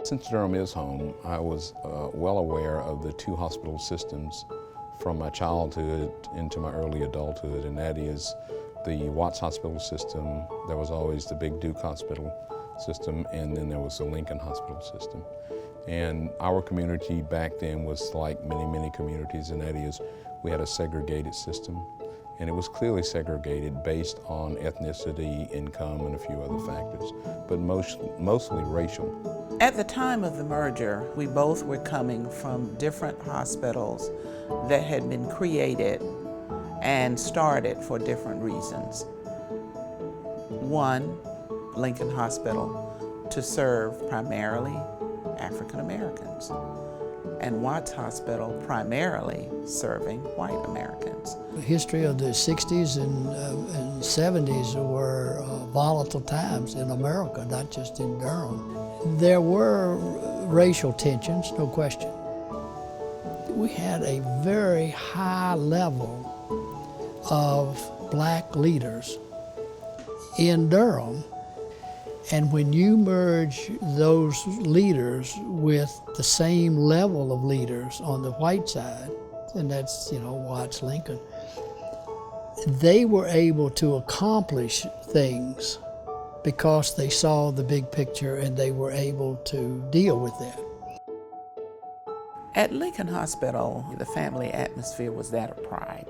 Since Durham is home, I was well aware of the two hospital systems from my childhood into my early adulthood, and that is the Watts Hospital system. There was always the big Duke Hospital system, and then there was the Lincoln Hospital system. And our community back then was like many communities, and that is we had a segregated system. And it was clearly segregated based on ethnicity, income, and a few other factors, but mostly racial. At the time of the merger, we both were coming from different hospitals that had been created and started for different reasons. One, Lincoln Hospital, to serve primarily African Americans, and Watts Hospital primarily serving white Americans. The history of the 60s and 70s were volatile times in America, not just in Durham. There were racial tensions, no question. We had a very high level of black leaders in Durham. And when you merge those leaders with the same level of leaders on the white side, and that's, Watts, Lincoln, they were able to accomplish things because they saw the big picture and they were able to deal with that. At Lincoln Hospital, the family atmosphere was that of pride.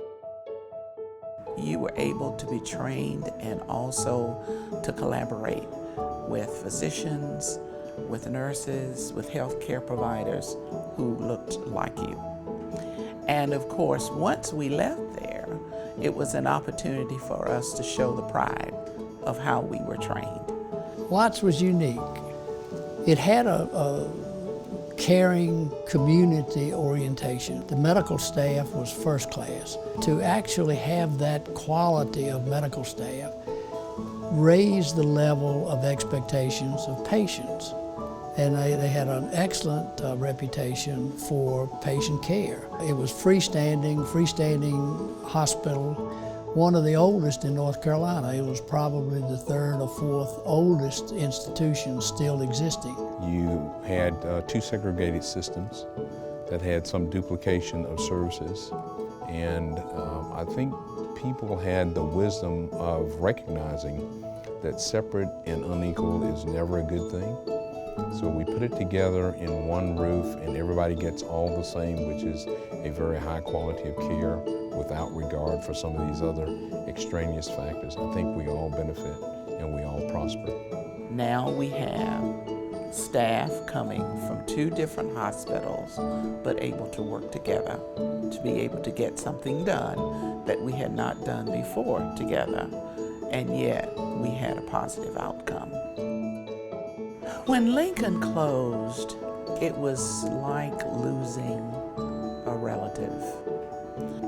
You were able to be trained and also to collaborate with physicians, with nurses, with healthcare providers who looked like you. And of course, once we left there, it was an opportunity for us to show the pride of how we were trained. Watts was unique. It had a caring community orientation. The medical staff was first class. To actually have that quality of medical staff raised the level of expectations of patients. And they had an excellent reputation for patient care. It was freestanding hospital, one of the oldest in North Carolina. It was probably the third or fourth oldest institution still existing. You had two segregated systems that had some duplication of services, and I think people had the wisdom of recognizing that separate and unequal is never a good thing. So we put it together in one roof and everybody gets all the same, which is a very high quality of care without regard for some of these other extraneous factors. I think we all benefit and we all prosper. Now we have staff coming from two different hospitals, but able to work together to be able to get something done that we had not done before together, and yet we had a positive outcome. When Lincoln closed, it was like losing a relative,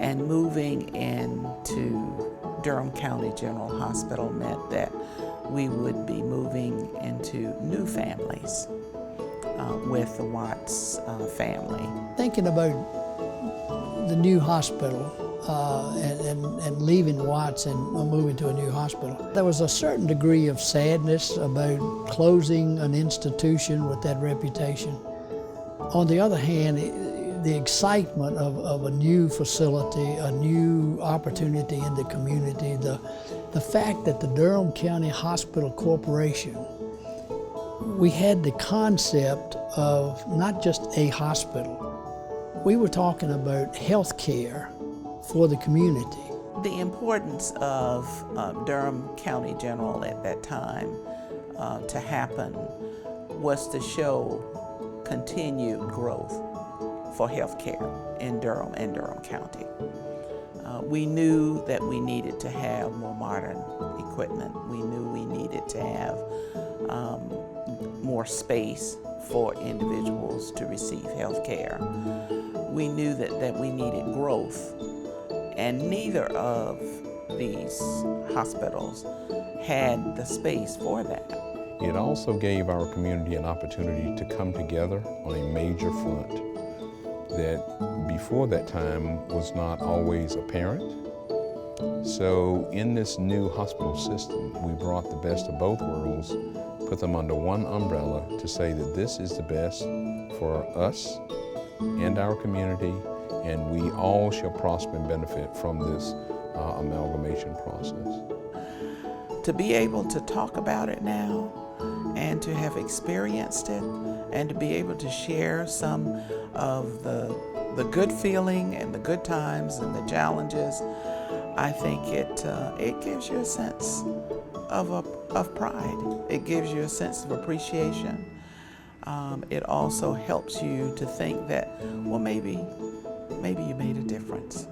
and moving into Durham County General Hospital meant that we would be moving into new families with the Watts family. Thinking about the new hospital and leaving Watts and moving to a new hospital, there was a certain degree of sadness about closing an institution with that reputation. On the other hand, the excitement of a new facility, a new opportunity in the community, the fact that the Durham County Hospital Corporation, we had the concept of not just a hospital. We were talking about health care for the community. The importance of Durham County General at that time to happen was to show continued growth for health care in Durham and Durham County. We knew that we needed to have more modern equipment. We knew we needed to have more space for individuals to receive health care. We knew that we needed growth, and neither of these hospitals had the space for that. It also gave our community an opportunity to come together on a major front that before that time was not always apparent. So in this new hospital system, we brought the best of both worlds, put them under one umbrella to say that this is the best for us and our community, and we all shall prosper and benefit from this amalgamation process. To be able to talk about it now and to have experienced it and to be able to share some of the good feeling and the good times and the challenges, I think it gives you a sense of pride. It gives you a sense of appreciation. It also helps you to think that, well, maybe you made a difference.